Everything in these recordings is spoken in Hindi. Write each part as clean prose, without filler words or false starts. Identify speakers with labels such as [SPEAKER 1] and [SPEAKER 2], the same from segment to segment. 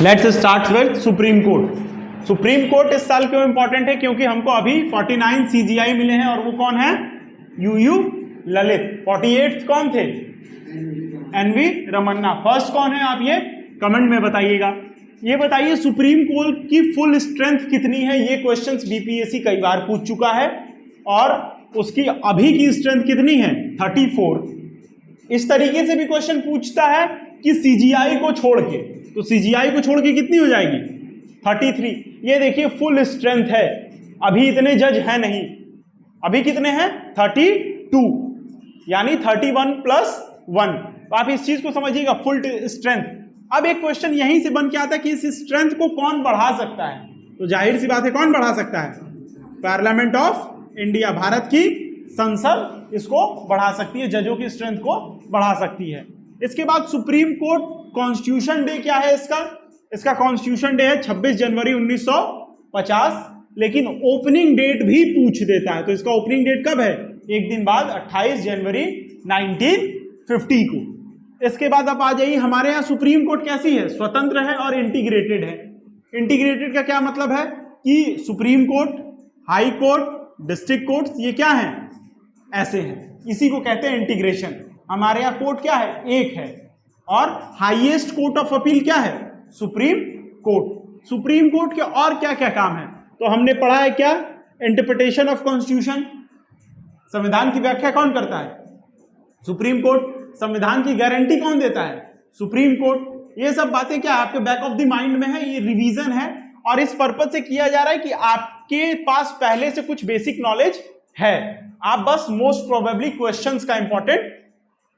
[SPEAKER 1] Let's start with supreme court. Supreme court इस साल क्यों इंपॉर्टेंट है? क्योंकि हमको अभी 49 CGI मिले हैं और वो कौन है? यूयू ललित। 48 कौन थे? NV रमन्ना। फर्स्ट कौन है? आप ये कमेंट में बताइएगा। ये बताइए सुप्रीम कोर्ट की फुल स्ट्रेंथ कितनी है? ये क्वेश्चंस BPSC कई बार पूछ चुका है और उसकी अभी की स्ट्रेंथ कितनी है? 34। इस तरीके से भी क्वेश्चन पूछता है कि CGI को छोड़ के, तो CGI को छोड़ के कितनी हो जाएगी? 33। ये देखिए फुल स्ट्रेंथ है। अभी इतने जज है नहीं, अभी कितने हैं? 32, यानी 31 + 1। तो आप इस चीज को समझिएगा, फुल स्ट्रेंथ। अब एक क्वेश्चन यहीं से बन के आता है कि इस स्ट्रेंथ को कौन बढ़ा सकता है? तो जाहिर सी बात है, कौन बढ़ा सकता है? पार्लियामेंट ऑफ इंडिया, भारत की संसद इसको बढ़ा सकती है, जजों की स्ट्रेंथ को बढ़ा सकती है। इसके बाद सुप्रीम कोर्ट कॉन्स्टिट्यूशन डे क्या है इसका कॉन्स्टिट्यूशन डे है 26 जनवरी 1950, लेकिन ओपनिंग डेट भी पूछ देता है। तो इसका ओपनिंग डेट कब है? एक दिन बाद 28 जनवरी 1950 को। इसके बाद आप आ जाइए, हमारे यहाँ सुप्रीम कोर्ट कैसी है? स्वतंत्र है और इंटीग्रेटेड है। इंटीग्रेटेड का क्या मतलब है कि supreme court, high court, district court, ये क्या है? ऐसे हैं, इसी को कहते हैं इंटीग्रेशन। हमारे यहाँ कोर्ट क्या है? एक है। और हाईएस्ट कोर्ट ऑफ अपील क्या है? Supreme court. सुप्रीम कोर्ट के और क्या क्या काम है? तो हमने पढ़ा है क्या? इंटरप्रिटेशन ऑफ कॉन्स्टिट्यूशन, संविधान की व्याख्या कौन करता है? Supreme court. संविधान की गारंटी कौन देता है? Supreme court. ये सब बातें क्या आपके बैक ऑफ द माइंड में है, ये रिवीजन है और इस पर्पज से किया जा रहा है कि आपके पास पहले से कुछ बेसिक नॉलेज है, आप बस मोस्ट प्रोबेबली क्वेश्चंस का इंपॉर्टेंट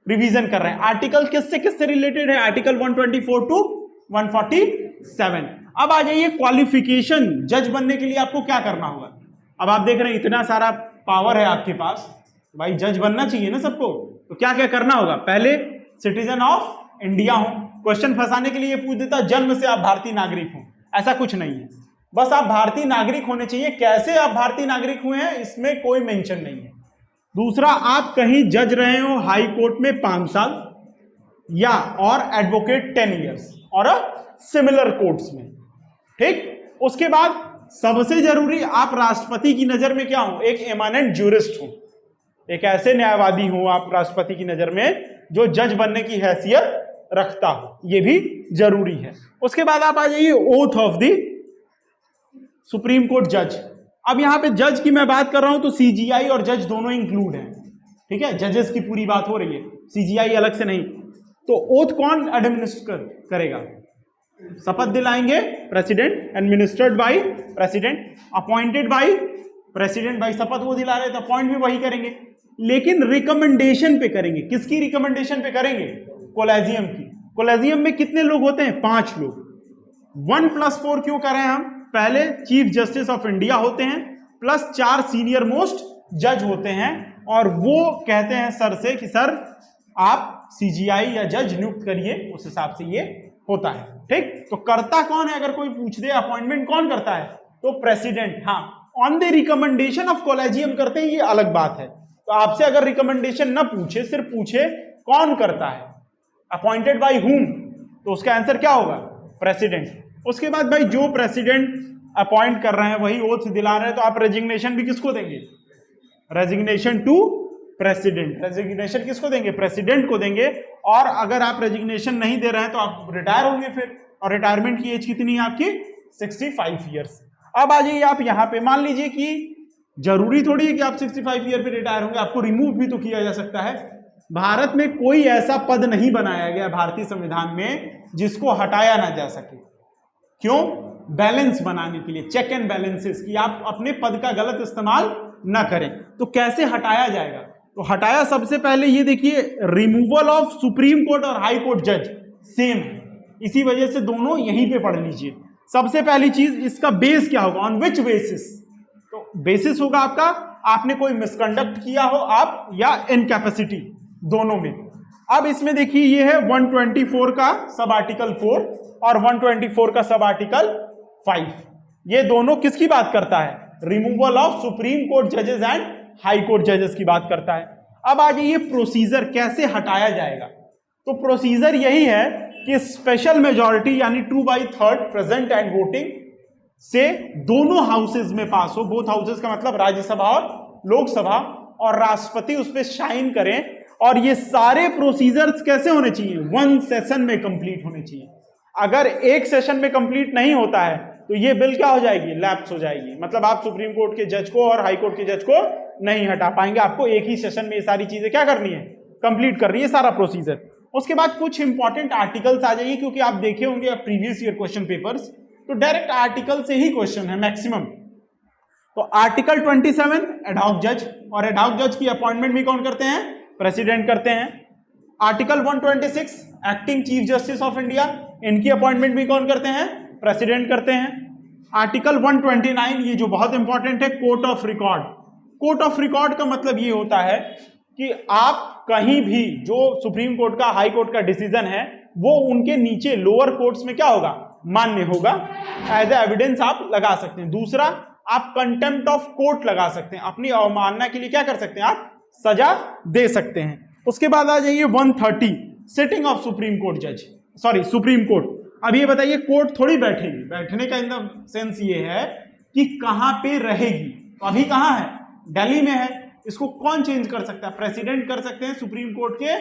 [SPEAKER 1] रिवीजन कर रहे हैं। आर्टिकल किससे रिलेटेड है? Article 124 to 147। अब आ जाइए क्वालिफिकेशन। जज बनने के लिए आपको क्या करना होगा? अब आप देख रहे हैं इतना सारा पावर है आपके पास, भाई जज बनना चाहिए ना सबको, तो क्या क्या करना होगा? पहले सिटीजन ऑफ इंडिया हो। क्वेश्चन फंसाने के लिए पूछ देता जन्म से आप भारतीय नागरिक हो, ऐसा कुछ नहीं है, बस आप भारतीय नागरिक होने चाहिए। कैसे आप भारतीय नागरिक हुए हैं इसमें कोई मेंशन नहीं है। दूसरा, आप कहीं जज रहे हो हाई कोर्ट में 5 साल या और एडवोकेट 10 इयर्स और सिमिलर कोर्ट्स में, ठीक। उसके बाद सबसे जरूरी, आप राष्ट्रपति की नजर में क्या हो? एक एमिनेंट ज्यूरिस्ट हो, एक ऐसे न्यायवादी हो आप राष्ट्रपति की नजर में जो जज बनने की हैसियत रखता हो, यह भी जरूरी है। उसके बाद आप आ जाइए oath of the supreme court जज। अब यहां पे जज की मैं बात कर रहा हूं तो CGI और जज दोनों इंक्लूड हैं, ठीक है। जजेस की पूरी बात हो रही है, CGI अलग से नहीं। तो ओथ कौन एडमिनिस्टर करेगा? शपथ दिलाएंगे president, administered by president, appointed by president. भाई शपथ वो दिला रहे तो अपॉइंट भी वही करेंगे, लेकिन रिकमेंडेशन पे करेंगे। किसकी रिकमेंडेशन पे करेंगे? कोलेजियम की। कोलेजियम में कितने लोग होते हैं? 5 लोग। 1+4 क्यों कर रहे हैं हम? पहले चीफ जस्टिस ऑफ इंडिया होते हैं प्लस 4 सीनियर मोस्ट जज होते हैं और वो कहते हैं सर से कि सर आप CGI या जज नियुक्त करिए, उस हिसाब से ये होता है, ठीक। तो करता कौन है? अगर कोई पूछ दे अपॉइंटमेंट कौन करता है तो प्रेसिडेंट। हाँ, on the recommendation of collegium करते हैं, ये अलग बात है। तो आपसे अगर रिकमेंडेशन ना पूछे, सिर्फ पूछे कौन करता है, अपॉइंटेड बाय हुम, तो उसका आंसर क्या होगा? प्रेसिडेंट। उसके बाद भाई जो प्रेसिडेंट अपॉइंट कर रहे हैं वही ओथ दिला रहे हैं, तो आप रेजिग्नेशन भी किसको देंगे? Resignation to president. रेजिग्नेशन किसको देंगे? प्रेसिडेंट को देंगे। और अगर आप रेजिग्नेशन नहीं दे रहे हैं तो आप रिटायर होंगे फिर, और रिटायरमेंट की एज कितनी है आपकी? 65 ईयर्स। अब आ जाइए आप यहाँ पे, मान लीजिए कि जरूरी थोड़ी है कि आप 65 ईयर पे रिटायर होंगे, आपको रिमूव भी तो किया जा सकता है। भारत में कोई ऐसा पद नहीं बनाया गया भारतीय संविधान में जिसको हटाया ना जा सके। क्यों? बैलेंस बनाने के लिए, चेक एंड बैलेंसेस, कि आप अपने पद का गलत इस्तेमाल ना करें। तो कैसे हटाया जाएगा? तो हटाया सबसे पहले ये देखिए, रिमूवल ऑफ सुप्रीम कोर्ट और हाई कोर्ट जज सेम है, इसी वजह से दोनों यहीं पे पढ़ लीजिए। सबसे पहली चीज, इसका बेस क्या होगा? On which basis? तो बेसिस होगा आपका, आपने कोई मिसकंडक्ट किया हो आप, या इनकैपेसिटी, दोनों में। अब इसमें देखिए ये है 124 का सब आर्टिकल 4 और 124 का सब आर्टिकल 5। ये दोनों किसकी बात करता है? रिमूवल ऑफ सुप्रीम कोर्ट जजेस एंड हाई कोर्ट जजेस की बात करता है। अब आ जाइए प्रोसीजर, कैसे हटाया जाएगा? तो प्रोसीजर यही है कि स्पेशल मेजॉरिटी यानी 2/3 प्रेजेंट एंड वोटिंग से दोनों हाउसेज में पास हो। बोथ हाउसेज का मतलब राज्यसभा और लोकसभा, और राष्ट्रपति उस पर साइन करें। और ये सारे प्रोसीजर्स कैसे होने चाहिए? 1 सेशन में कंप्लीट होने चाहिए। अगर एक सेशन में कंप्लीट नहीं होता है तो ये बिल क्या हो जाएगी? लैप्स हो जाएगी। मतलब आप सुप्रीम कोर्ट के जज को और हाई कोर्ट के जज को नहीं हटा पाएंगे। आपको एक ही सेशन में ये सारी चीजें क्या करनी है? कंप्लीट करनी है सारा प्रोसीजर। उसके बाद कुछ इंपॉर्टेंट आर्टिकल्स आ जाइए, क्योंकि आप देखे होंगे प्रीवियस ईयर क्वेश्चन पेपर्स, तो डायरेक्ट आर्टिकल से ही क्वेश्चन है मैक्सिमम। तो आर्टिकल 27 एडहॉक जज, और एडहॉक जज की अपॉइंटमेंट भी कौन करते हैं? प्रेसिडेंट करते हैं। Article 126 acting chief justice of India, इनकी अपॉइंटमेंट भी कौन करते हैं? प्रेसिडेंट करते हैं। आर्टिकल 129 ये जो बहुत इंपॉर्टेंट है, court of record. Court of record का मतलब ये होता है कि आप कहीं भी जो सुप्रीम कोर्ट का, हाई कोर्ट का डिसीजन है वो उनके नीचे लोअर कोर्ट्स में क्या होगा? मान्य होगा। एज ए एविडेंस आप लगा सकते हैं। दूसरा, आप कंटेम्प्ट ऑफ कोर्ट लगा सकते हैं। अपनी अवमानना के लिए क्या कर सकते हैं? आप सजा दे सकते हैं। उसके बाद आ जाइए 130 सिटिंग ऑफ सुप्रीम कोर्ट जज, सॉरी सुप्रीम कोर्ट। अब ये बताइए कोर्ट थोड़ी बैठेगी, बैठने का इन द सेंस ये है कि कहां पे रहेगी। तो अभी कहां है? दिल्ली में है। इसको कौन चेंज कर सकता है? प्रेसिडेंट कर सकते हैं सुप्रीम कोर्ट के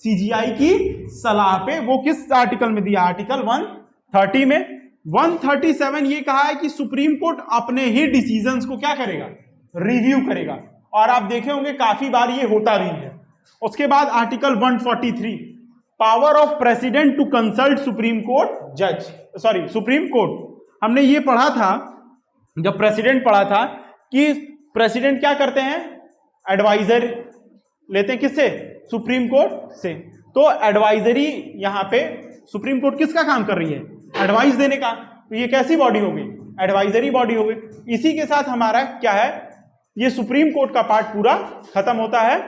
[SPEAKER 1] सीजीआई की सलाह पे। वो किस आर्टिकल में दिया? आर्टिकल 130 में। 137 ये कहा है कि सुप्रीम कोर्ट अपने ही डिसीजंस को क्या करेगा? रिव्यू करेगा। और आप देखे होंगे काफी बार ये होता भी है। उसके बाद article 143 power of president to consult supreme court जज, सॉरी सुप्रीम कोर्ट। हमने ये पढ़ा था जब प्रेसिडेंट पढ़ा था कि प्रेसिडेंट क्या करते हैं? एडवाइजर लेते हैं। किससे? सुप्रीम कोर्ट से। तो एडवाइजरी यहां पे सुप्रीम कोर्ट किसका काम कर रही है? एडवाइस देने का। तो ये कैसी बॉडी हो गई? एडवाइजरी बॉडी हो गई। इसी के साथ हमारा क्या है? ये सुप्रीम कोर्ट का पार्ट पूरा खत्म होता है।